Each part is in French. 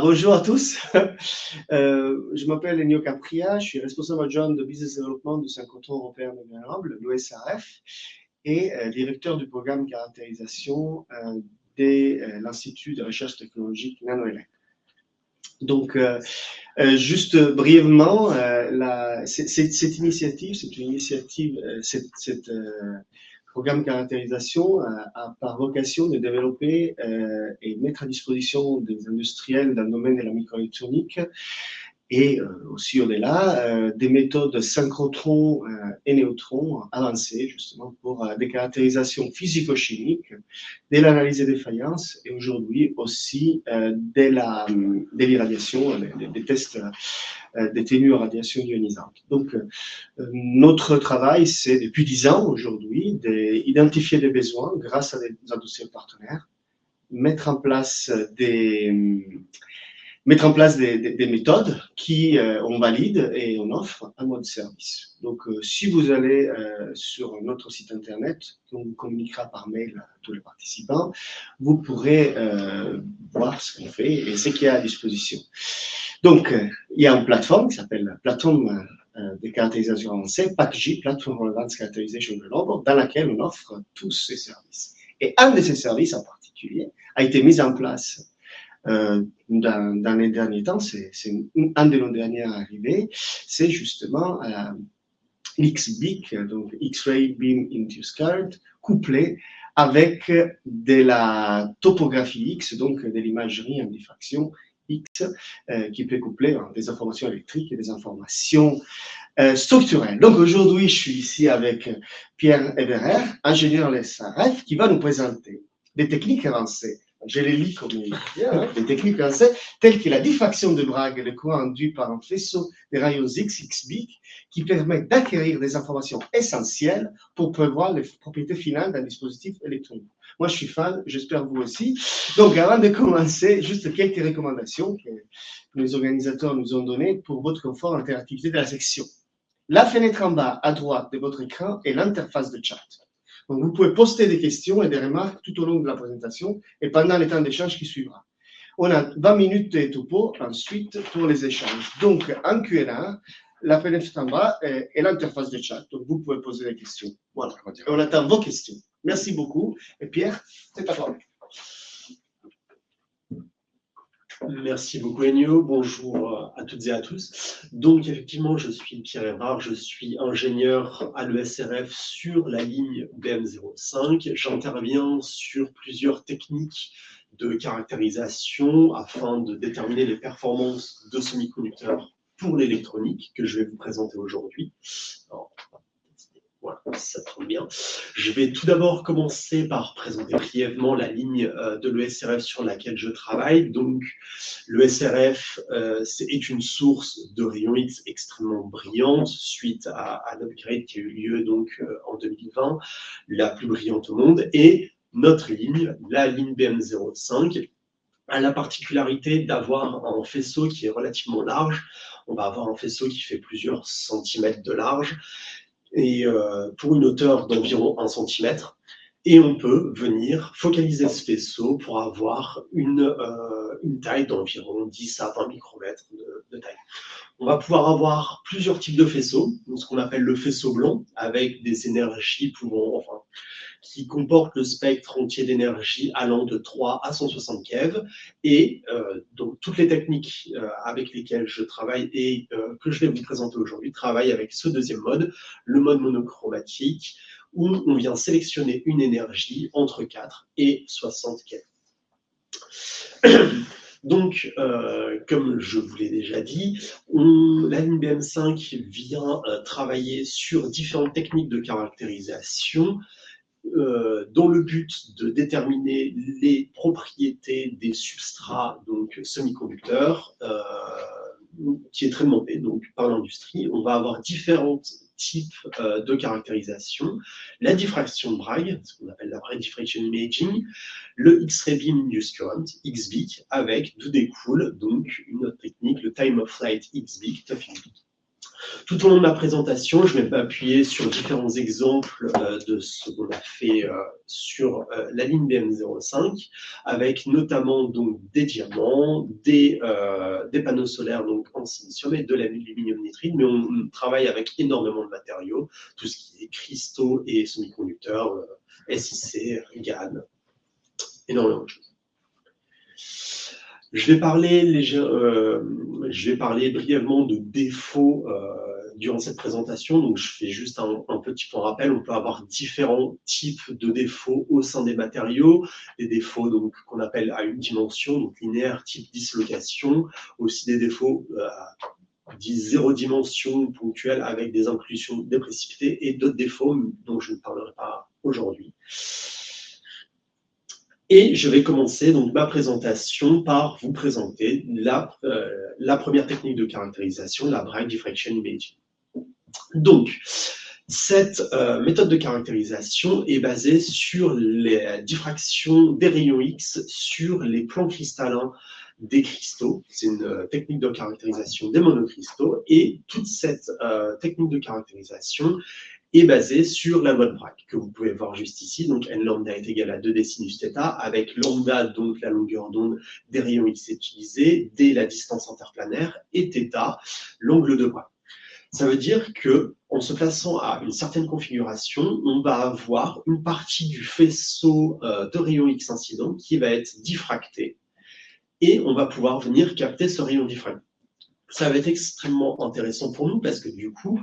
bonjour à tous. Je m'appelle Ennio Capria, je suis responsable adjoint de business development du synchrotron européen de Grenoble, l'OSRF, et directeur du programme caractérisation de l'Institut de recherche technologique NanoElec. Donc, juste brièvement, cette initiative, programme caractérisation a par vocation de développer et mettre à disposition des industriels dans le domaine de la microélectronique et aussi au-delà, des méthodes synchrotron et neutrons avancées justement pour des caractérisations physico-chimiques, de l'analyse des défaillances et aujourd'hui aussi de l'irradiation, des tests détenus en radiation ionisante. Donc, notre travail, c'est depuis 10 ans aujourd'hui d'identifier des besoins grâce à des industriels partenaires, mettre en place des méthodes qui on valide et on offre un mode service. Donc, si vous allez sur notre site internet, qu'on vous communiquera par mail à tous les participants, vous pourrez voir ce qu'on fait et ce qu'il y a à disposition. Donc, il y a une plateforme qui s'appelle plateforme de caractérisation avancée, PACJ, Platform Advanced Characterization Grenoble, dans laquelle on offre tous ces services. Et un de ces services en particulier a été mis en place dans les derniers temps, c'est un de nos derniers arrivés, c'est justement l'XBIC, donc X-Ray Beam Induced Current, couplé avec de la topographie X, donc de l'imagerie en diffraction X, qui peut coupler des informations électriques et des informations structurelles. Donc aujourd'hui, je suis ici avec Pierre Eberer, ingénieur à l'SRF, qui va nous présenter des techniques avancées. Je les lis comme il dit, des techniques avancées telles que la diffraction de Bragg et le courant induit par un faisceau de rayons X, XBIC, qui permet d'acquérir des informations essentielles pour prévoir les propriétés finales d'un dispositif électronique. Moi, je suis fan, j'espère vous aussi. Donc, avant de commencer, juste quelques recommandations que les organisateurs nous ont données pour votre confort et l'interactivité de la section. La fenêtre en bas à droite de votre écran est l'interface de chat. Donc, vous pouvez poster des questions et des remarques tout au long de la présentation et pendant le temps d'échange qui suivra. On a 20 minutes de topo ensuite pour les échanges. Donc, en Q&A, la fenêtre en bas est l'interface de chat. Donc, vous pouvez poser des questions. Voilà. Et on attend vos questions. Merci beaucoup. Et Pierre, c'est à toi. Merci beaucoup Ennio, bonjour à toutes et à tous. Donc effectivement, je suis Pierre Evrard, je suis ingénieur à l'ESRF sur la ligne BM05. J'interviens sur plusieurs techniques de caractérisation afin de déterminer les performances de semi-conducteurs pour l'électronique que je vais vous présenter aujourd'hui. Voilà, ça tombe bien. Je vais tout d'abord commencer par présenter brièvement la ligne de l'ESRF sur laquelle je travaille. Donc, l'ESRF est une source de rayons X extrêmement brillante suite à l'upgrade qui a eu lieu donc, en 2020, la plus brillante au monde. Et notre ligne, la ligne BM05, a la particularité d'avoir un faisceau qui est relativement large. On va avoir un faisceau qui fait plusieurs centimètres de large, et pour une hauteur d'environ 1 cm. Et on peut venir focaliser ce faisceau pour avoir une taille d'environ 10 à 20 micromètres de taille. On va pouvoir avoir plusieurs types de faisceaux, ce qu'on appelle le faisceau blanc, avec des énergies qui comportent le spectre entier d'énergie allant de 3 à 160 keV. Et donc toutes les techniques avec lesquelles je travaille et que je vais vous présenter aujourd'hui travaillent avec ce deuxième mode, le mode monochromatique, où on vient sélectionner une énergie entre 4 et 60 keV. Donc, comme je vous l'ai déjà dit, la ligne BM5 vient travailler sur différentes techniques de caractérisation dans le but de déterminer les propriétés des substrats donc semi-conducteurs qui est très demandé donc, par l'industrie. On va avoir différents types de caractérisation. La diffraction de Bragg, ce qu'on appelle la Bragg Diffraction Imaging, le X-Ray Beam Induced Current, XBIC, avec d'où découle donc une autre technique, le Time of Flight XBIC, TUF XBIC. Tout au long de ma présentation, je vais m'appuyer sur différents exemples de ce qu'on a fait sur la ligne BM05, avec notamment donc des diamants, des panneaux solaires donc en silicium et de l'aluminium nitride, mais on travaille avec énormément de matériaux, tout ce qui est cristaux et semi-conducteurs, SiC, GaN, énormément de choses. Je vais parler brièvement de défauts durant cette présentation. Donc, je fais juste un petit point rappel. On peut avoir différents types de défauts au sein des matériaux. Des défauts donc qu'on appelle à une dimension, donc linéaire, type dislocation. Aussi des défauts dits zéro dimension ponctuels avec des inclusions, des précipités et d'autres défauts dont je ne parlerai pas aujourd'hui. Et je vais commencer donc ma présentation par vous présenter la première technique de caractérisation, la Bright Diffraction Imaging. Donc, cette méthode de caractérisation est basée sur la diffraction des rayons X sur les plans cristallins des cristaux. C'est une technique de caractérisation des monocristaux et toute cette technique de caractérisation est basée sur la loi de Bragg, que vous pouvez voir juste ici. Donc, n lambda est égal à 2d sinus θ, avec lambda, donc la longueur d'onde des rayons X utilisés, d la distance interplanaire, et θ, l'angle de Bragg. Ça veut dire que, en se plaçant à une certaine configuration, on va avoir une partie du faisceau de rayons X incident qui va être diffracté, et on va pouvoir venir capter ce rayon diffracté. Ça va être extrêmement intéressant pour nous, parce que du coup,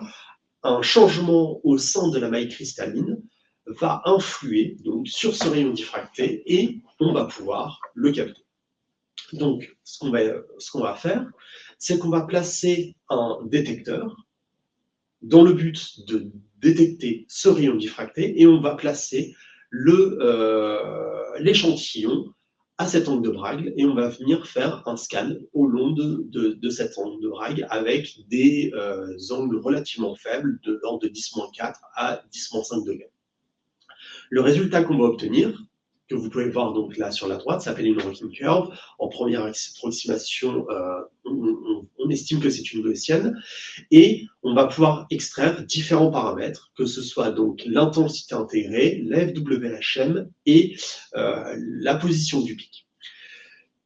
un changement au sein de la maille cristalline va influer donc, sur ce rayon diffracté et on va pouvoir le capter. Donc, ce qu'on va faire, c'est qu'on va placer un détecteur dans le but de détecter ce rayon diffracté et on va placer l'échantillon à cet angle de Bragg et on va venir faire un scan au long de cet angle de Bragg avec des angles relativement faibles de l'ordre de 10-4 à 10-5 degrés. Le résultat qu'on va obtenir, que vous pouvez voir donc là sur la droite, s'appelle une rocking curve. En première approximation, on estime que c'est une gaussienne et on va pouvoir extraire différents paramètres, que ce soit donc l'intensité intégrée, la FWHM et la position du pic.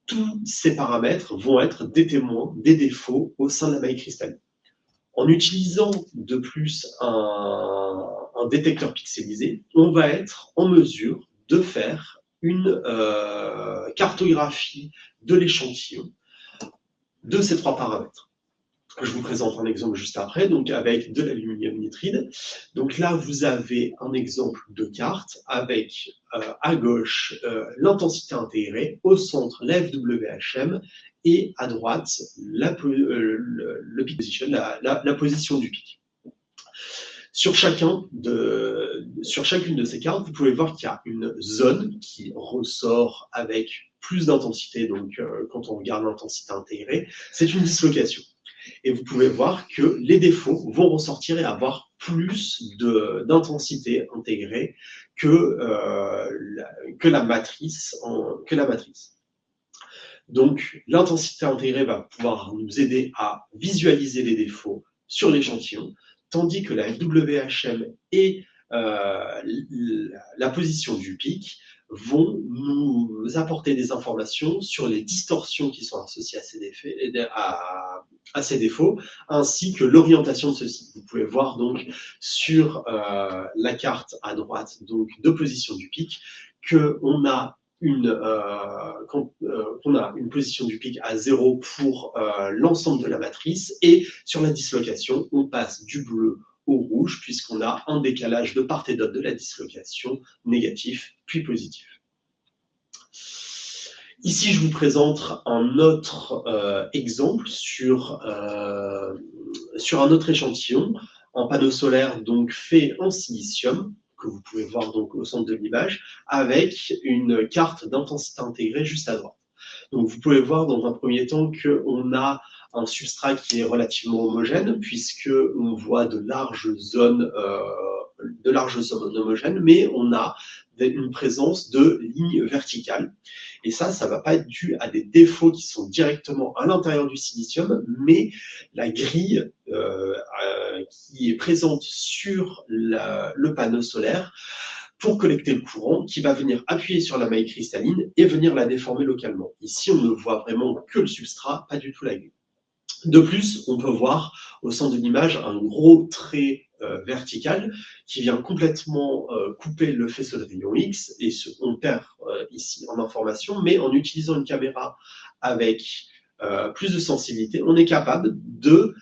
Tous ces paramètres vont être des témoins des défauts au sein de la maille cristalline. En utilisant de plus un détecteur pixelisé, on va être en mesure de faire une cartographie de l'échantillon de ces trois paramètres. Je vous présente un exemple juste après, donc avec de l'aluminium nitride. Donc là, vous avez un exemple de carte avec à gauche l'intensité intégrée, au centre la FWHM et à droite le peak position, la position du pic. Sur chacune de ces cartes, vous pouvez voir qu'il y a une zone qui ressort avec plus d'intensité. Donc, quand on regarde l'intensité intégrée, c'est une dislocation. Et vous pouvez voir que les défauts vont ressortir et avoir plus d'intensité intégrée que la matrice. Donc, l'intensité intégrée va pouvoir nous aider à visualiser les défauts sur l'échantillon, tandis que la FWHM et la position du pic vont nous apporter des informations sur les distorsions qui sont associées à ces défauts, ainsi que l'orientation de ceux-ci. Vous pouvez voir donc sur la carte à droite donc, de position du pic qu'on a une position du pic à 0 pour l'ensemble de la matrice, et sur la dislocation, on passe du bleu au rouge, puisqu'on a un décalage de part et d'autre de la dislocation, négatif puis positif. Ici, je vous présente un autre exemple sur un autre échantillon, un panneau solaire donc fait en silicium, que vous pouvez voir donc au centre de l'image, avec une carte d'intensité intégrée juste à droite. Donc vous pouvez voir dans un premier temps qu'on a un substrat qui est relativement homogène, puisqu'on voit de larges zones de larges zones homogènes, mais on a une présence de lignes verticales. Et ça ne va pas être dû à des défauts qui sont directement à l'intérieur du silicium, mais la grille qui est présente sur le panneau solaire pour collecter le courant, qui va venir appuyer sur la maille cristalline et venir la déformer localement. Ici, on ne voit vraiment que le substrat, pas du tout la grille. De plus, on peut voir au centre de l'image un gros trait vertical qui vient complètement couper le faisceau de rayon X, et on perd ici en information, mais en utilisant une caméra avec plus de sensibilité, on est capable de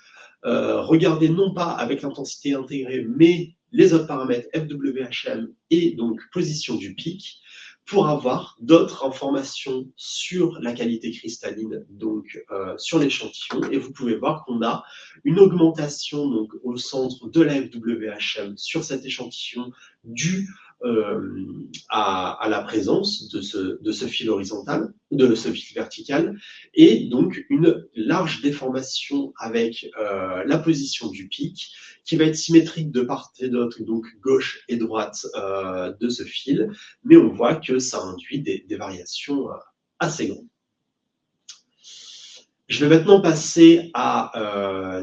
regarder non pas avec l'intensité intégrée, mais les autres paramètres FWHM et donc position du pic, pour avoir d'autres informations sur la qualité cristalline, donc sur l'échantillon. Et vous pouvez voir qu'on a une augmentation donc, au centre de la FWHM sur cet échantillon due à la présence de ce fil horizontal, de ce fil vertical, et donc une large déformation avec la position du pic, qui va être symétrique de part et d'autre, donc gauche et droite de ce fil, mais on voit que ça induit des variations assez grandes. Je vais maintenant passer à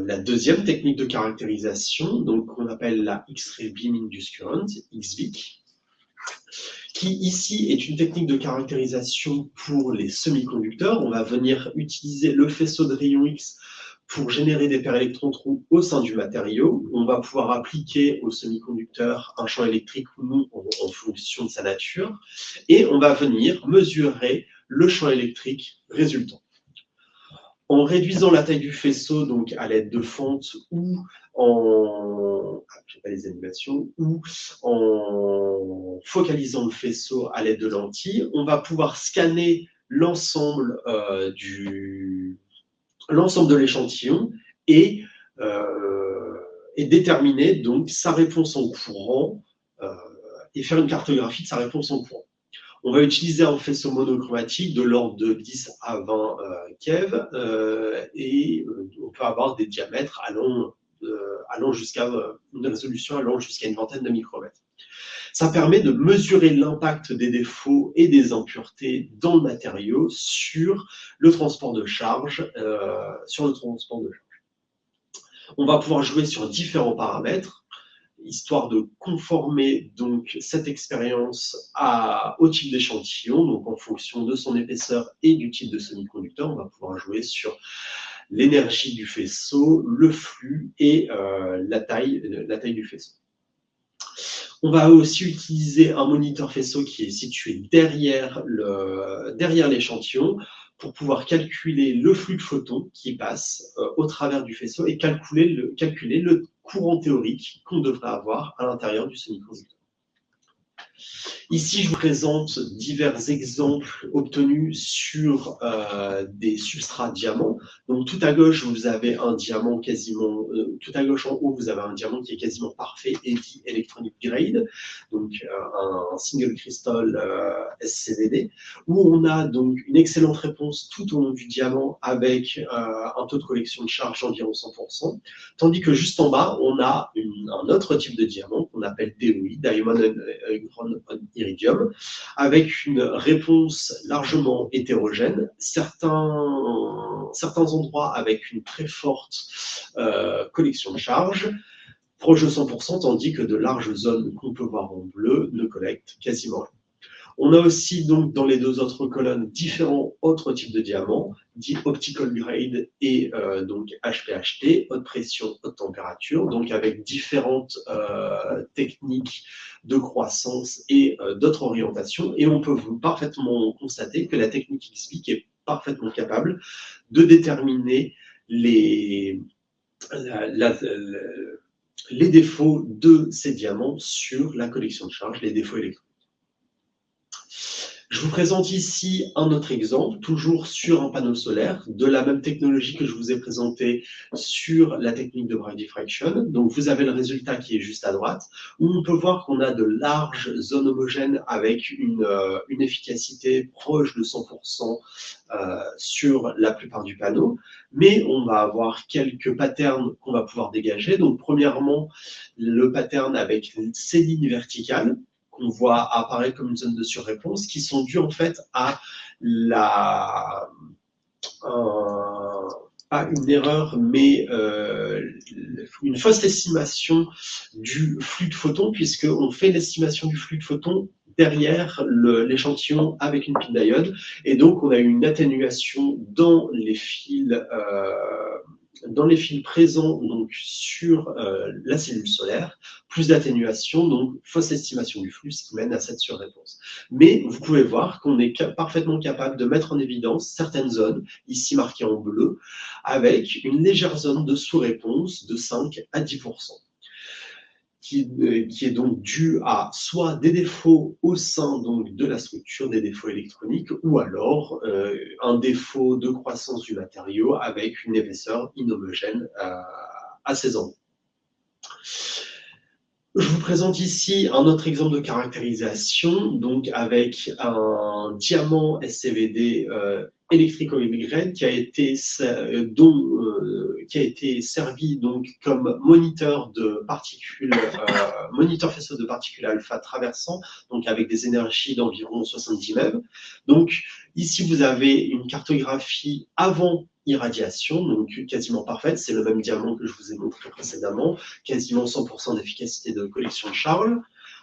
la deuxième technique de caractérisation, donc qu'on appelle la X-ray beam induced current, XBIC, qui ici est une technique de caractérisation pour les semi-conducteurs. On va venir utiliser le faisceau de rayons X pour générer des paires électrons-trous au sein du matériau. On va pouvoir appliquer au semi-conducteur un champ électrique ou non en fonction de sa nature, et on va venir mesurer le champ électrique résultant. En réduisant la taille du faisceau donc à l'aide de fentes ou en focalisant le faisceau à l'aide de lentilles, on va pouvoir scanner l'ensemble de l'échantillon et déterminer donc sa réponse en courant et faire une cartographie de sa réponse en courant. On va utiliser un faisceau monochromatique de l'ordre de 10 à 20 keV et on peut avoir des diamètres allant jusqu'à une résolution allant jusqu'à une vingtaine de micromètres. Ça permet de mesurer l'impact des défauts et des impuretés dans le matériau sur le transport de charge. On va pouvoir jouer sur différents paramètres, histoire de conformer donc cette expérience au type d'échantillon. Donc en fonction de son épaisseur et du type de semi-conducteur, on va pouvoir jouer sur l'énergie du faisceau, le flux et la taille du faisceau. On va aussi utiliser un moniteur faisceau qui est situé derrière l'échantillon pour pouvoir calculer le flux de photons qui passe au travers du faisceau et calculer le courant théorique qu'on devrait avoir à l'intérieur du semi-conducteur. Ici, je vous présente divers exemples obtenus sur des substrats diamants. Donc, tout à gauche, vous avez un diamant quasiment, tout à gauche en haut, vous avez un diamant qui est quasiment parfait et dit electronic grade, donc un single crystal SCVD, où on a donc une excellente réponse tout au long du diamant avec un taux de collection de charge d'environ 100%, tandis que juste en bas, on a un autre type de diamant qu'on appelle DOI, Diamond on Iridium, avec une réponse largement hétérogène, certains endroits avec une très forte collection de charge, proche de 100%, tandis que de larges zones qu'on peut voir en bleu ne collectent quasiment rien. On a aussi donc dans les deux autres colonnes différents autres types de diamants, dits optical grade et donc HPHT, haute pression, haute température, donc avec différentes techniques de croissance et d'autres orientations. Et on peut parfaitement constater que la technique XBIC est parfaitement capable de déterminer les défauts de ces diamants sur la collection de charge, les défauts électriques. Je vous présente ici un autre exemple, toujours sur un panneau solaire, de la même technologie que je vous ai présentée sur la technique de Bright Diffraction. Donc vous avez le résultat qui est juste à droite, où on peut voir qu'on a de larges zones homogènes avec une efficacité proche de 100% sur la plupart du panneau, mais on va avoir quelques patterns qu'on va pouvoir dégager. Donc premièrement, le pattern avec ces lignes verticales, qu'on voit apparaître comme une zone de surréponse, qui sont dues en fait à pas une erreur, mais une fausse estimation du flux de photons, puisqu'on fait l'estimation du flux de photons derrière l'échantillon avec une pile d'iode, et donc on a une atténuation dans les fils présents donc, sur la cellule solaire, plus d'atténuation, donc fausse estimation du flux, ce qui mène à cette surréponse. Mais vous pouvez voir qu'on est parfaitement capable de mettre en évidence certaines zones, ici marquées en bleu, avec une légère zone de sous-réponse de 5 à 10%. Qui est donc dû à soit des défauts au sein donc, de la structure, des défauts électroniques, ou alors un défaut de croissance du matériau avec une épaisseur inhomogène à ces endroits. Je vous présente ici un autre exemple de caractérisation, donc avec un diamant SCVD électrico-immigrant qui a été servi donc comme moniteur de particules, moniteur faisceau de particules alpha traversant, donc avec des énergies d'environ 70 MeV. Donc ici vous avez une cartographie avant irradiation, donc quasiment parfaite, c'est le même diamant que je vous ai montré précédemment, quasiment 100% d'efficacité de collection de Charles,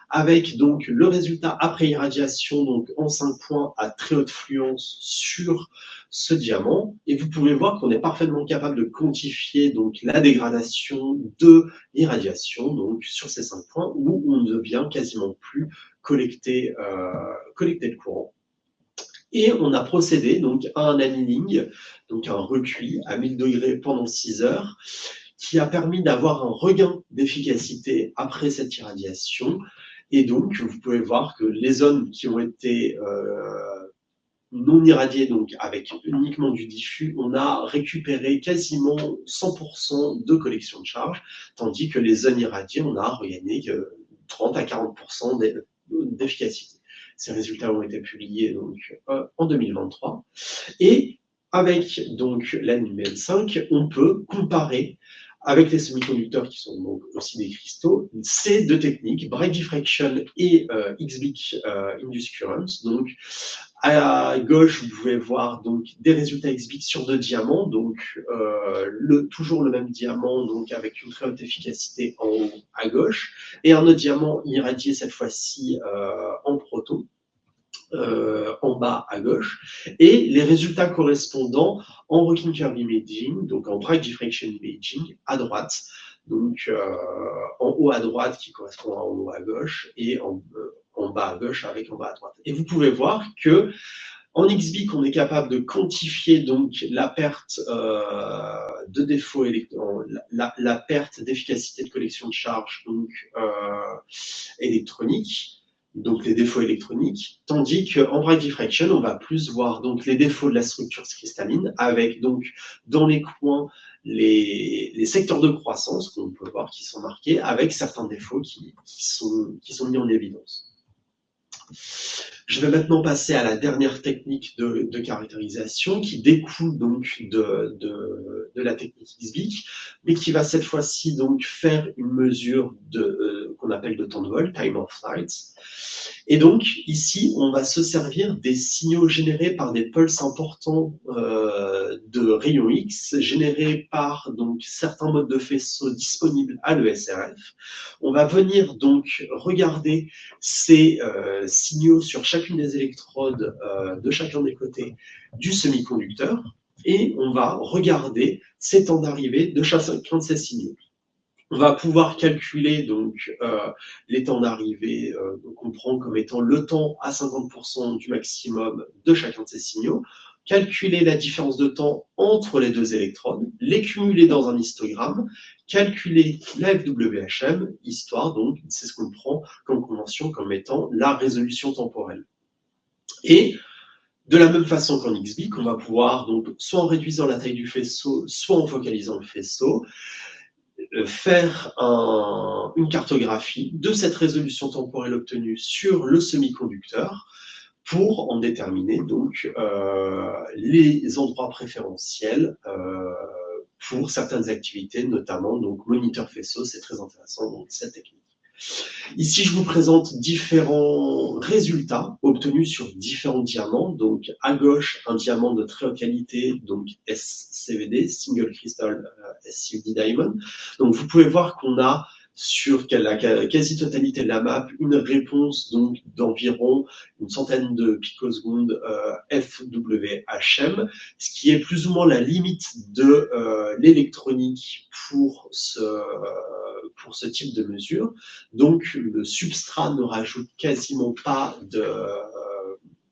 avec donc le résultat après irradiation, donc en 5 points à très haute fluence sur ce diamant, et vous pouvez voir qu'on est parfaitement capable de quantifier donc la dégradation de l'irradiation, donc sur ces 5 points, où on ne vient quasiment plus collecter le courant. Et on a procédé donc à un annealing, donc un recuit à 1000 degrés pendant 6 heures, qui a permis d'avoir un regain d'efficacité après cette irradiation. Et donc, vous pouvez voir que les zones qui ont été non irradiées, donc avec uniquement du diffus, on a récupéré quasiment 100% de collection de charge, tandis que les zones irradiées, on a regagné 30 à 40% d'efficacité. Ces résultats ont été publiés donc, en 2023. Et avec donc la NuML5, on peut comparer avec les semi-conducteurs qui sont donc aussi des cristaux, ces deux techniques, Bright Diffraction et X-Bic Induced Current. Donc, à gauche, vous pouvez voir donc des résultats X-Bic sur 2 diamants, donc toujours le même diamant, donc avec une très haute efficacité en haut à gauche, et un autre diamant irradié cette fois-ci en proton. En bas à gauche, et les résultats correspondants en Rocking Curve Imaging, donc en Bright Diffraction Imaging à droite, donc en haut à droite qui correspond en haut à gauche, et en bas à gauche avec en bas à droite. Et vous pouvez voir que en XBIC, on est capable de quantifier donc la perte de défaut la perte d'efficacité de collection de charge donc électronique, donc les défauts électroniques, tandis qu'en Bright Diffraction, on va plus voir donc les défauts de la structure cristalline, avec donc dans les coins les secteurs de croissance qu'on peut voir qui sont marqués, avec certains défauts qui sont mis en évidence. Je vais maintenant passer à la dernière technique de caractérisation qui découle donc de la technique XBIC, mais qui va cette fois-ci donc faire une mesure qu'on appelle de temps de vol, time of flight. Et donc ici, on va se servir des signaux générés par des pulses importants de rayons X, générés par donc certains modes de faisceau disponibles à l'ESRF. On va venir donc regarder ces signaux sur chacune des électrodes de chacun des côtés du semi-conducteur, et on va regarder ces temps d'arrivée de chacun de ces signaux. On va pouvoir calculer donc les temps d'arrivée qu'on prend comme étant le temps à 50% du maximum de chacun de ces signaux, calculer la différence de temps entre les deux électrodes, les cumuler dans un histogramme, calculer la FWHM, histoire donc, c'est ce qu'on prend comme convention comme étant la résolution temporelle. Et de la même façon qu'en XBIC, on va pouvoir, donc, soit en réduisant la taille du faisceau, soit en focalisant le faisceau, faire une cartographie de cette résolution temporelle obtenue sur le semi-conducteur pour en déterminer donc les endroits préférentiels pour certaines activités, notamment donc moniteur faisceau, c'est très intéressant donc cette technique. Ici, je vous présente différents résultats obtenus sur différents diamants. Donc, à gauche, un diamant de très haute qualité, donc SCVD, Single Crystal SCVD Diamond. Donc, vous pouvez voir qu'on a sur la quasi-totalité de la map une réponse donc d'environ une centaine de picosecondes FWHM, ce qui est plus ou moins la limite de l'électronique pour ce type de mesure. Donc, le substrat ne rajoute quasiment pas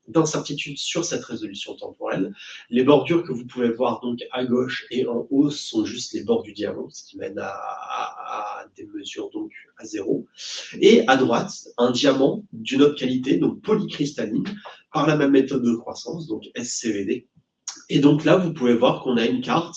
d'incertitude sur cette résolution temporelle. Les bordures que vous pouvez voir donc à gauche et en haut sont juste les bords du diamant, ce qui mène à des mesures donc à 0. Et à droite, un diamant d'une autre qualité, donc polycristalline, par la même méthode de croissance, donc SCVD. Et donc là, vous pouvez voir qu'on a une carte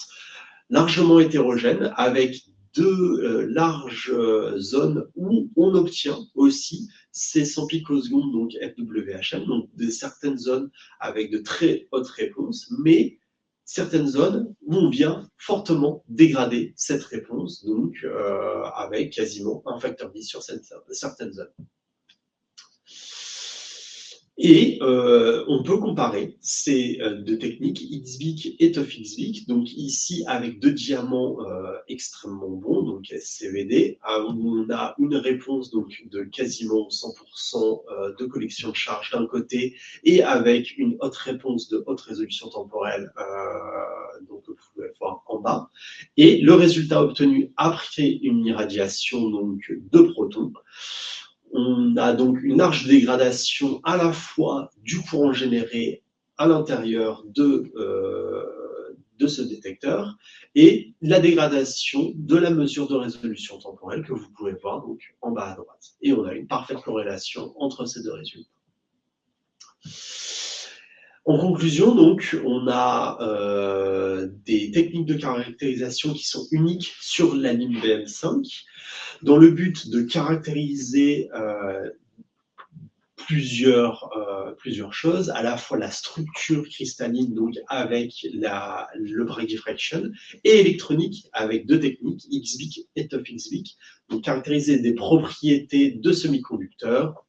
largement hétérogène avec deux larges zones où on obtient aussi ces 100 picosecondes, donc FWHM, donc de certaines zones avec de très hautes réponses, mais certaines zones où on vient fortement dégrader cette réponse, donc avec quasiment un facteur 10 sur certaines zones. Et on peut comparer ces deux techniques, XBIC et TOF-XBIC, donc ici avec deux diamants extrêmement bons, donc SCVD, où on a une réponse donc de quasiment 100% de collection de charge d'un côté, et avec une haute réponse de haute résolution temporelle, donc que vous pouvez voir en bas, et le résultat obtenu après une irradiation donc, de protons. On a donc une large dégradation à la fois du courant généré à l'intérieur de ce détecteur et la dégradation de la mesure de résolution temporelle que vous pouvez voir donc en bas à droite. Et on a une parfaite corrélation entre ces deux résultats. En conclusion, donc, on a des techniques de caractérisation qui sont uniques sur la ligne BM5, dans le but de caractériser plusieurs choses, à la fois la structure cristalline, donc avec le break diffraction, et électronique avec deux techniques, XBIC et TOF-XBIC, donc caractériser des propriétés de semi-conducteurs,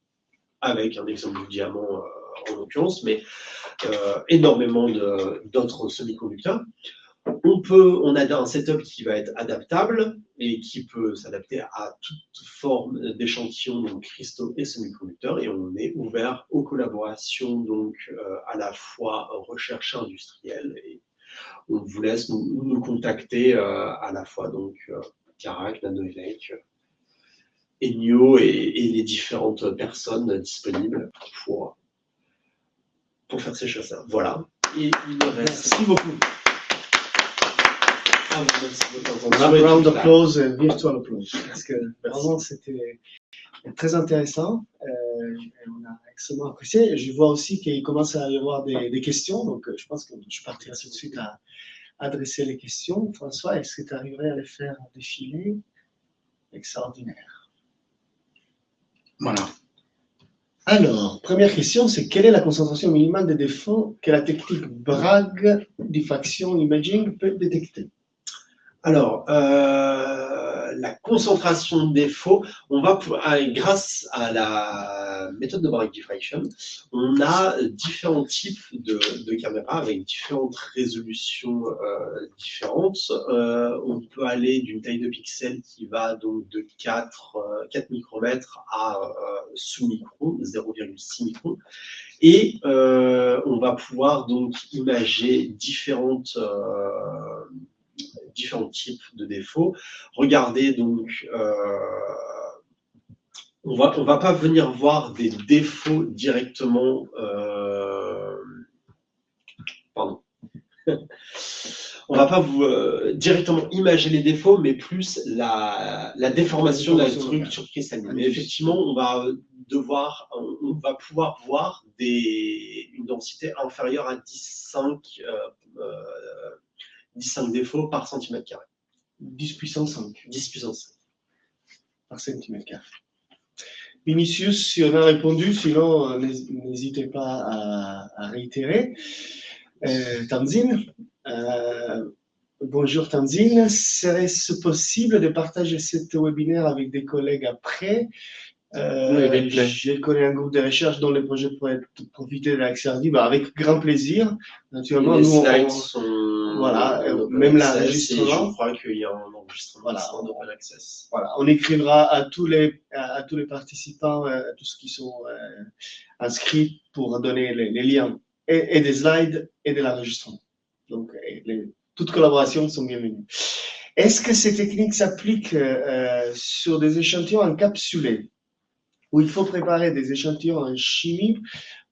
avec un exemple du diamant en l'occurrence, mais énormément d'autres semi-conducteurs. On a un setup qui va être adaptable et qui peut s'adapter à toute forme d'échantillons, donc cristaux et semi-conducteurs, et on est ouvert aux collaborations, donc à la fois recherche industrielle, et on vous laisse nous contacter à la fois donc Carac, Nanoelec, Enio et les différentes personnes disponibles pour faire ces choses-là. Voilà. Et il me reste... Merci beaucoup. Un round d'applause, virtual applause. Parce que vraiment, c'était très intéressant. On a extrêmement apprécié. Je vois aussi qu'il commence à y avoir des questions. Donc, je pense que je partirai tout de suite à adresser les questions. François, est-ce que tu arriverais à les faire défiler? Extraordinaire. Voilà. Alors, première question, c'est quelle est la concentration minimale des défauts que la technique Bragg diffraction imaging peut détecter? Alors, la concentration de défauts, grâce à la méthode de Bragg diffraction, on a différents types de caméras avec différentes résolutions différentes. On peut aller d'une taille de pixels qui va donc de 4 micromètres à sous-micron, 0,6 microns. Et on va pouvoir donc imager différents types de défauts. Regardez donc, on va pas venir voir des défauts directement. Pardon. On va pas directement imager les défauts, mais plus la déformation de la structure cristalline. Mais effectivement, on va on va pouvoir voir une densité inférieure à 10,5 défauts par centimètre carré. 10 puissance 5. 10 puissance 5. Par centimètre carré. Vinicius, si on a répondu, sinon n'hésitez pas à réitérer. Tanzine, bonjour Tanzine, serait-ce possible de partager cet webinaire avec des collègues après? Oui, je connais un groupe de recherche dont les projets pourraient profiter de l'accès libre, avec grand plaisir. Naturellement, les nous, slides sont voilà, même l'enregistrement. Je crois qu'il y a un enregistrement voilà, en open access. Voilà, on écrira à tous les participants, à tous qui sont inscrits pour donner les liens et des slides et de l'enregistrement. Donc, toutes collaborations sont bienvenues. Est-ce que ces techniques s'appliquent sur des échantillons encapsulés, où il faut préparer des échantillons en chimie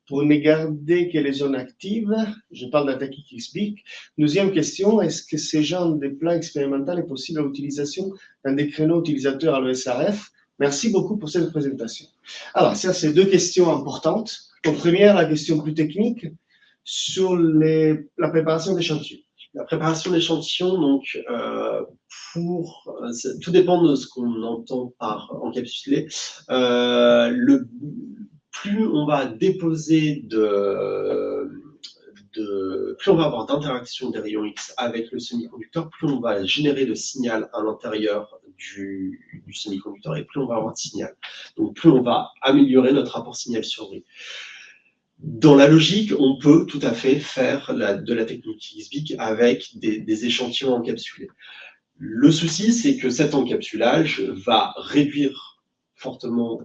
pour ne garder que les zones actives? Je parle d'attaque XBIC. Deuxième question, est-ce que ce genre de plan expérimental est possible à l'utilisation dans des créneaux utilisateurs à l'ESRF? Merci beaucoup pour cette présentation. Alors, ça, c'est deux questions importantes. Donc, première, la question plus technique sur la préparation d'échantillons. La préparation d'échantillons, donc, tout dépend de ce qu'on entend par encapsulé. Plus on va déposer plus on va avoir d'interaction des rayons X avec le semi-conducteur, plus on va générer de signal à l'intérieur du semi-conducteur et plus on va avoir de signal. Donc, plus on va améliorer notre rapport signal sur bruit. Dans la logique, on peut tout à fait faire de la technique XBIC avec des échantillons encapsulés. Le souci, c'est que cet encapsulage va réduire fortement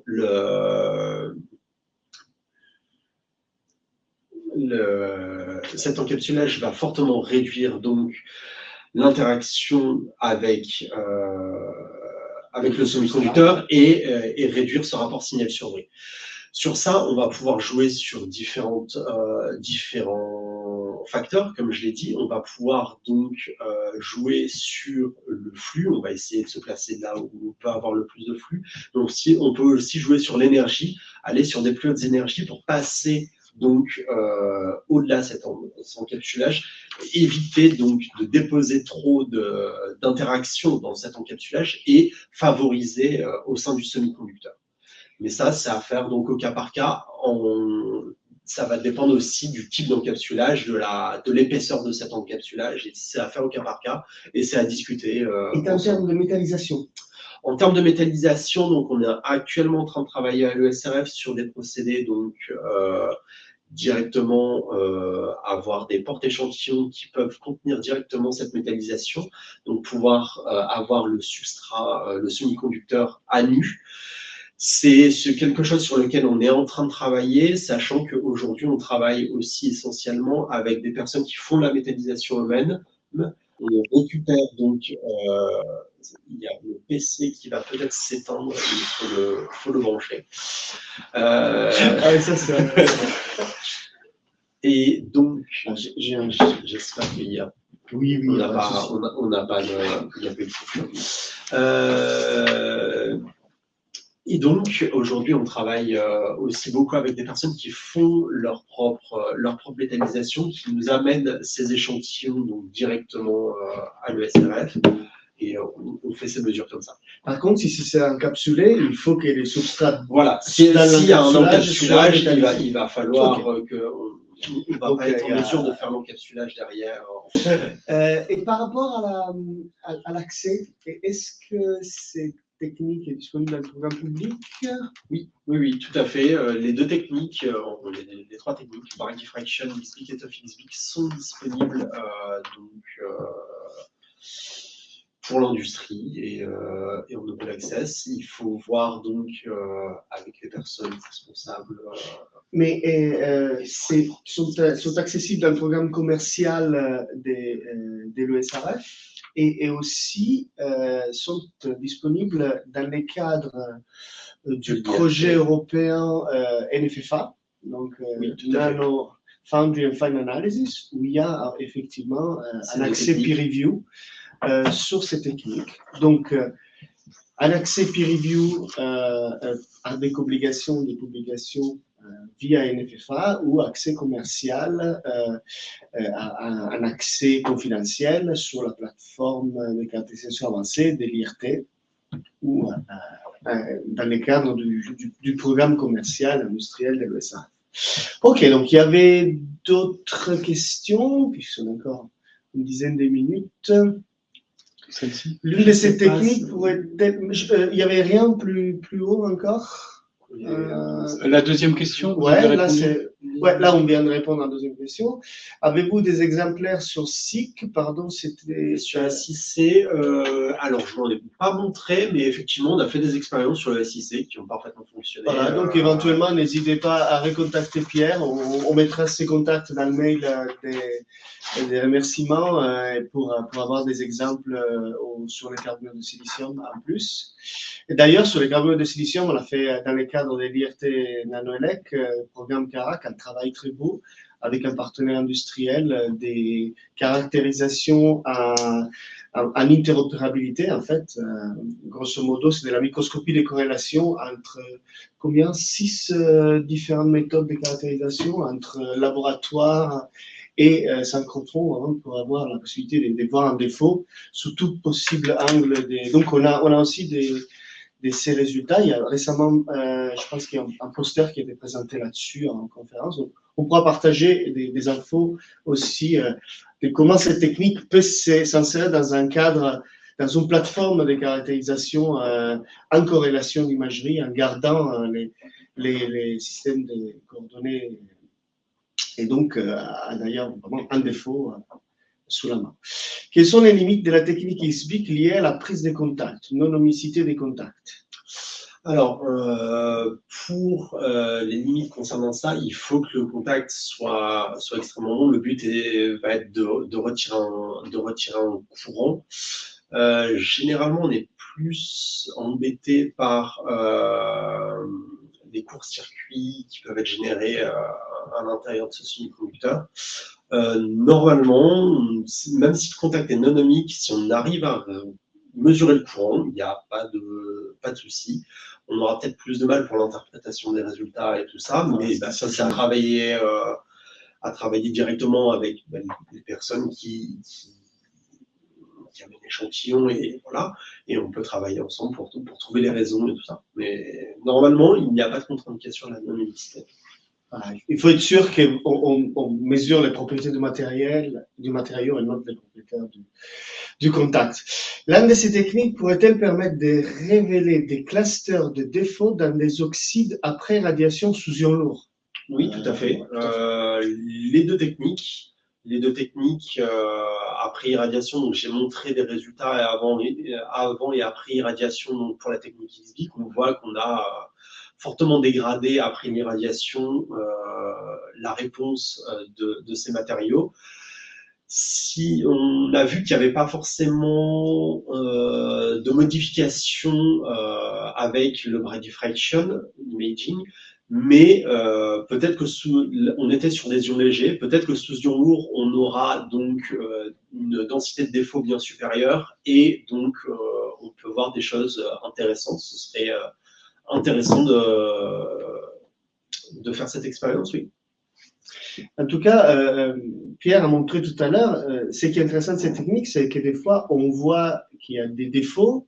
cet encapsulage va fortement réduire donc l'interaction avec le semi-conducteur et réduire ce rapport signal sur bruit. Sur ça, on va pouvoir jouer sur différents facteurs, comme je l'ai dit. On va pouvoir donc jouer sur le flux. On va essayer de se placer là où on peut avoir le plus de flux. Donc, on peut aussi jouer sur l'énergie, aller sur des plus hautes énergies pour passer donc au-delà de cet encapsulage, éviter donc de déposer trop d'interactions dans cet encapsulage et favoriser au sein du semi-conducteur. Mais ça, c'est à faire donc au cas par cas. Ça va dépendre aussi du type d'encapsulage, de l'épaisseur de cet encapsulage. Et c'est à faire au cas par cas et c'est à discuter. Et en termes de métallisation? En termes de métallisation, donc on est actuellement en train de travailler à l'ESRF sur des procédés donc directement avoir des porte-échantillons qui peuvent contenir directement cette métallisation, donc pouvoir avoir le substrat, le semi-conducteur à nu. C'est quelque chose sur lequel on est en train de travailler, sachant qu'aujourd'hui, on travaille aussi essentiellement avec des personnes qui font la métallisation eux-mêmes. On récupère donc, il y a le PC qui va peut-être s'éteindre, il faut le brancher. Et donc, j'espère qu'il y a. Oui, on n'a pas il y a peu de et donc, aujourd'hui, on travaille aussi beaucoup avec des personnes qui font leur propre métallisation, qui nous amènent ces échantillons donc, directement à l'ESRF. Et on fait ces mesures comme ça. Par contre, si c'est encapsulé, il faut que les substrats. Voilà, s'il y a un encapsulage, il va falloir qu'on ne va pas être en mesure de faire l'encapsulage derrière. Et par rapport à l'accès, est-ce que c'est technique est disponible dans le programme public? Oui, tout à fait. Les deux techniques, les trois techniques, Barra Diffraction, XBIC et Tough XBIC, sont disponibles pour l'industrie et en open access. Il faut voir donc avec les personnes responsables. Mais sont accessibles dans le programme commercial de l'ESRF et aussi sont disponibles dans les cadres du projet européen NFFA, donc Nano Foundry and Fine Analysis, où il y a effectivement un accès peer review sur ces techniques. Donc, un accès peer review avec obligation de publication via NFFA ou accès commercial, un accès confidentiel sur la plateforme de caractérisation avancée de l'IRT ou dans le cadre du programme commercial industriel de l'ESA. Ok, donc il y avait d'autres questions, puisqu'on a encore une dizaine de minutes. Celle-ci. L'une de ces techniques pourrait être... Il n'y avait rien plus haut encore La deuxième question, vous ouais, avez là, répondu. là, on vient de répondre à la deuxième question. Avez-vous des exemplaires sur SIC? Pardon, c'était... Sur la SIC, alors je ne m'en ai pas montré, mais effectivement, on a fait des expériences sur le SIC qui ont parfaitement fonctionné. Voilà, donc éventuellement, n'hésitez pas à recontacter Pierre. On mettra ses contacts dans le mail des remerciements pour avoir des exemples sur les carbures de silicium en plus. Et d'ailleurs, sur les carbures de silicium, on l'a fait dans le cadre de l'IRT NanoElec, programme CARAC, un travail très beau avec un partenaire industriel, des caractérisations en interopérabilité, en fait. Grosso modo, c'est de la microscopie des corrélations entre combien 6 différentes méthodes de caractérisation entre laboratoire et synchrotron pour avoir la possibilité de voir un défaut sous tout possible angle. Donc, on a aussi ces résultats. Il y a récemment, je pense qu'il y a un poster qui a été présenté là-dessus en conférence. Donc, on pourra partager des infos aussi de comment cette technique peut s'insérer dans un cadre, dans une plateforme de caractérisation en corrélation d'imagerie, en gardant les systèmes de coordonnées et donc d'ailleurs vraiment un défaut sous la main. Quelles sont les limites de la technique XBIC liées à la prise de contact, non-homicité des contacts? Alors, pour les limites concernant ça, il faut que le contact soit extrêmement long. Le but va être de retirer un courant. Généralement, on est plus embêté par des courts-circuits qui peuvent être générés à l'intérieur de ce semi-conducteur. Normalement, même si le contact est non ohmique, si on arrive à mesurer le courant, il n'y a pas de souci. On aura peut-être plus de mal pour l'interprétation des résultats et tout ça, mais ça c'est à travailler directement avec les personnes qui amènent l'échantillon et voilà, et on peut travailler ensemble pour trouver les raisons et tout ça. Mais normalement, il n'y a pas de contre-indication à la non-homicité. Il faut être sûr qu'on mesure les propriétés du matériau et non les propriétés du contact. L'une de ces techniques pourrait-elle permettre de révéler des clusters de défauts dans des oxydes après radiation sous ion lourd? Oui, tout à fait. Les deux techniques après irradiation, donc j'ai montré des résultats avant et après irradiation donc pour la technique XBIC, on voit qu'on a fortement dégradé après une irradiation la réponse de ces matériaux. Si on a vu qu'il n'y avait pas forcément de modification avec le bradyfraction imaging, mais peut-être que on était sur des ions légers, peut-être que sous ions lourds, on aura donc une densité de défaut bien supérieure et donc on peut voir des choses intéressantes. Ce serait intéressant de faire cette expérience, oui. En tout cas, Pierre a montré tout à l'heure, ce qui est intéressant de cette technique, c'est que des fois, on voit qu'il y a des défauts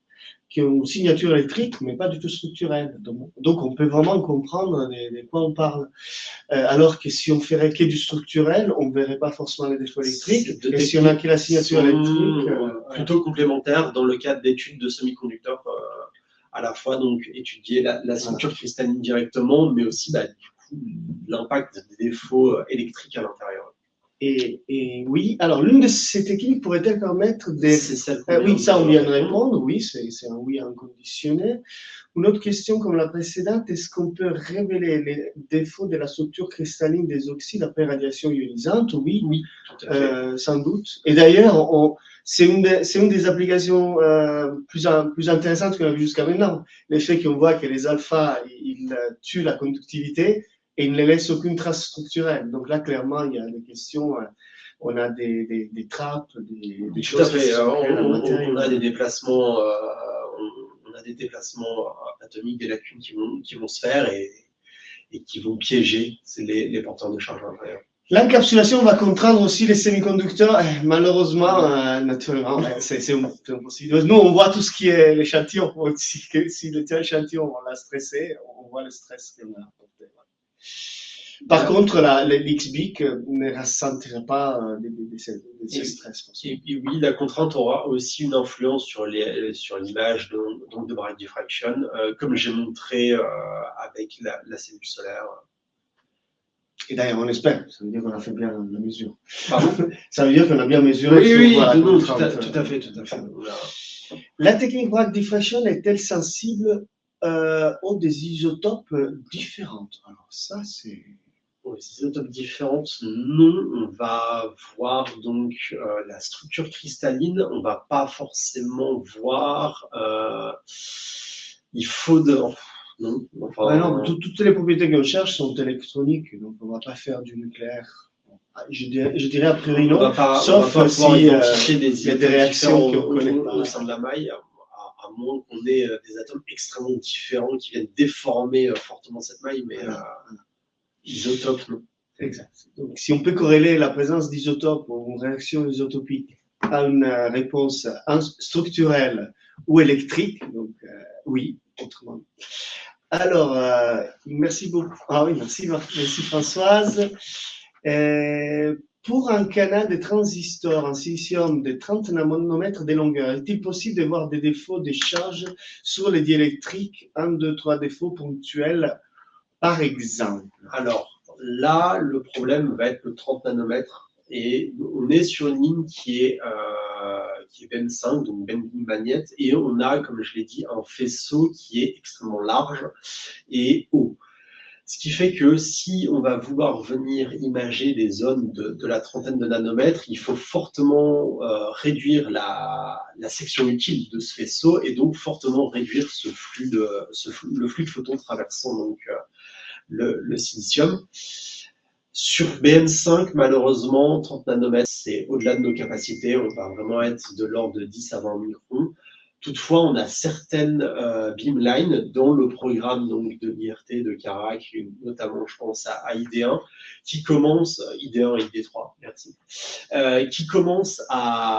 qui ont une signature électrique, mais pas du tout structurelle. Donc on peut vraiment comprendre de quoi on parle. Alors que si on ferait que du structurel, on ne verrait pas forcément les défauts électriques. Et si on a que la signature électrique… plutôt complémentaires dans le cadre d'études de semi-conducteurs, à la fois donc étudier la structure cristalline directement, mais aussi du coup l'impact des défauts électriques à l'intérieur. Et oui, alors l'une de ces techniques pourrait-elle permettre des… oui, ça on vient de répondre, oui, c'est un oui inconditionnel. Une autre question comme la précédente, est-ce qu'on peut révéler les défauts de la structure cristalline des oxydes après radiation ionisante? Oui, oui, tout à fait. Sans doute. Et d'ailleurs, c'est une des applications plus intéressantes qu'on a vues jusqu'à maintenant. L'effet qu'on voit que les alphas, ils tuent la conductivité et ils ne laissent aucune trace structurelle. Donc là, clairement, il y a des questions, on a des trappes, des choses… Tout à fait. On a des déplacements, des déplacements atomiques, des lacunes qui vont se faire et qui vont piéger les porteurs de charge à l'intérieur. L'encapsulation va contraindre aussi les semi-conducteurs. Malheureusement, naturellement, c'est impossible. Nous, on voit tout ce qui est l'échantillon. Si l'échantillon, on l'a stressé, on voit le stress qu'on a apporté. Par contre, l'XBIC ne ressentirait pas des stress. Et oui, la contrainte aura aussi une influence sur l'image de Bragg diffraction, comme j'ai montré avec la cellule solaire. Et d'ailleurs, on espère, ça veut dire qu'on a fait bien la mesure. Pardon? Ça veut dire qu'on a bien mesuré. Oui, non, tout à fait. La technique Bragg diffraction est-elle sensible aux des isotopes différentes? Alors ça, c'est... Pour les isotopes différentes, non. On va voir donc la structure cristalline. On va pas forcément voir... il faut de... Non, enfin, non, toutes les propriétés qu'on cherche sont électroniques, donc on ne va pas faire du nucléaire. Je dirais a priori non, sauf si il y a des réactions qu'on connaît pas au sein de la maille, à moins qu'on ait des atomes extrêmement différents qui viennent déformer fortement cette maille, mais isotopes, non. Exact. Donc si on peut corréler la présence d'isotopes ou une réaction isotopique à une réponse structurelle ou électrique, donc oui, autrement. Alors, merci beaucoup. Ah oui, merci Françoise. Pour un canal de transistors en silicium de 30 nanomètres de longueur, est-il possible de voir des défauts de charge sur les diélectriques, 1, 2, 3 défauts ponctuels, par exemple? Alors, là, le problème va être le 30 nanomètres. Et on est sur une ligne qui est BM5, donc bending magnet, et on a, comme je l'ai dit, un faisceau qui est extrêmement large et haut. Ce qui fait que si on va vouloir venir imager des zones de la trentaine de nanomètres, il faut fortement réduire la section utile de ce faisceau et donc fortement réduire le flux de photons traversant donc, le silicium. Sur BM5, malheureusement, 30 nanomètres, c'est au-delà de nos capacités. On va vraiment être de l'ordre de 10 à 20 microns. Toutefois, on a certaines beamlines dans le programme donc, de l'IRT, de Carac, notamment, je pense, à ID1, qui commencent, ID1 et ID3, merci, qui commencent à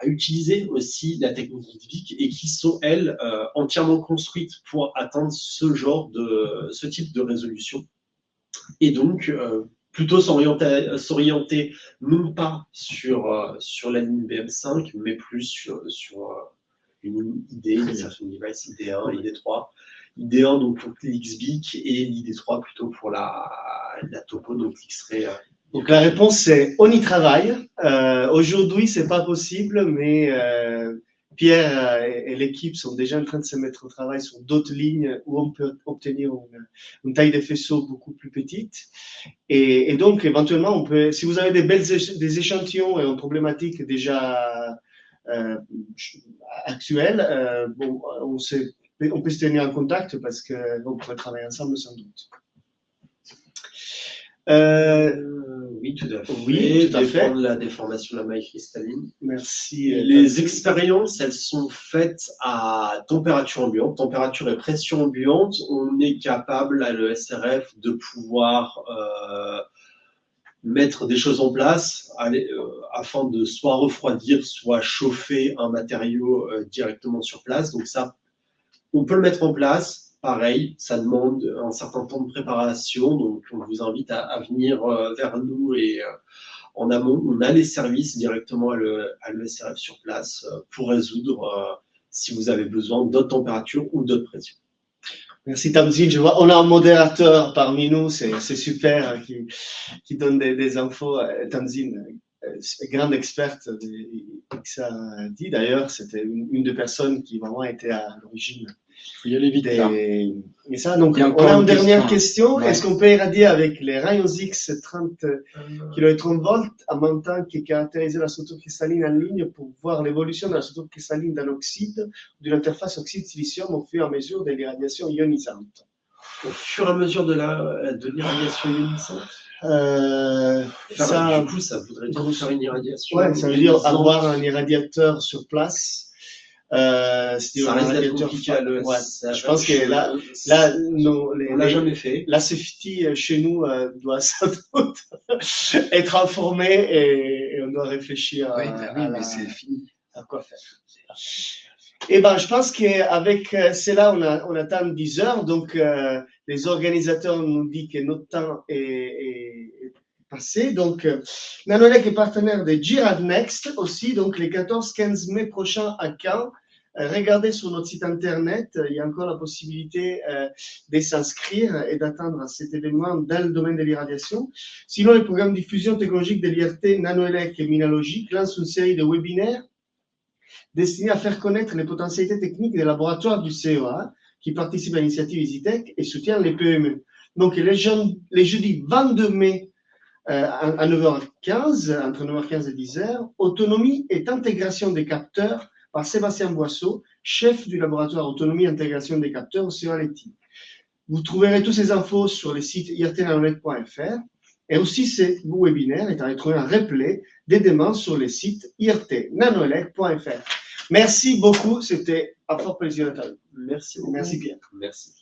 utiliser aussi la technique XBIC et qui sont, elles, entièrement construites pour atteindre ce type de résolution. Et donc, plutôt s'orienter non pas sur la ligne BM5, mais plus sur une ligne ID, Insertion Device ID1, ID3. ID1 donc pour l'XBIC et l'ID3 plutôt pour la topo, donc l'X-ray. Donc la réponse c'est on y travaille. Aujourd'hui c'est pas possible, mais Pierre et l'équipe sont déjà en train de se mettre au travail sur d'autres lignes où on peut obtenir une taille de faisceau beaucoup plus petite. Et donc, éventuellement, on peut, si vous avez des échantillons et une problématique déjà actuelle, bon, on peut se tenir en contact parce qu'on pourrait travailler ensemble sans doute. Oui, tout à fait. Oui, tout à fait. La déformation de la maille cristalline. Merci. Les expériences, elles sont faites à température ambiante, température et pression ambiante. On est capable à l'ESRF de pouvoir mettre des choses en place afin de soit refroidir, soit chauffer un matériau directement sur place. Donc ça, on peut le mettre en place. Pareil, ça demande un certain temps de préparation, donc on vous invite à venir vers nous et en amont, on a les services directement à l'ESRF sur place pour résoudre si vous avez besoin d'autres températures ou d'autres pressions. Merci Tamzin, je vois, on a un modérateur parmi nous, c'est super, qui donne des infos. Tamzin, grande experte de XAD, d'ailleurs, c'était une des personnes qui vraiment était à l'origine. Il y a les vite là. Et ça, donc, on a une dernière question. Ouais. Est-ce qu'on peut irradier avec les rayons X 30 kV et 30 volts en même temps qui caractérise la structure cristalline en ligne pour voir l'évolution de la structure cristalline d'un oxyde ou d'une interface oxyde-silicium au fur et à mesure de l'irradiation ionisante? Au fur et à mesure de l'irradiation ionisante du coup, ça voudrait dire faire une irradiation. Ouais, ça veut dire avoir un irradiateur sur place. Ça risque d'être compliqué à le. Ouais. Je pense que là, on l'a jamais fait. La safety chez nous doit sans doute être informée et on doit réfléchir mais c'est fini. À quoi faire. Et ben, je pense qu'avec cela, on atteint 10 heures. Donc, les organisateurs nous disent que notre temps est passé. Donc, Nanolec est partenaire de Girard Next aussi. Donc, les 14-15 mai prochains à Caen. Regardez sur notre site internet, il y a encore la possibilité de s'inscrire et d'attendre à cet événement dans le domaine de l'irradiation. Sinon, le programme de diffusion technologique de l'IRT Nanolec et Minalogique lance une série de webinaires destinés à faire connaître les potentialités techniques des laboratoires du CEA qui participent à l'initiative EasyTech et soutiennent les PME. Donc, les jeudis 22 mai à 9h15, entre 9h15 et 10h, autonomie et intégration des capteurs par Sébastien Boisseau, chef du laboratoire Autonomie et Intégration des capteurs au CEA Leti. Vous trouverez toutes ces infos sur le site irtnanolec.fr et aussi ce webinaire est à retrouver en replay dès demain sur le site irtnanolec.fr. Merci beaucoup, c'était un fort plaisir d'être avec vous. Merci beaucoup. Merci Pierre. Merci.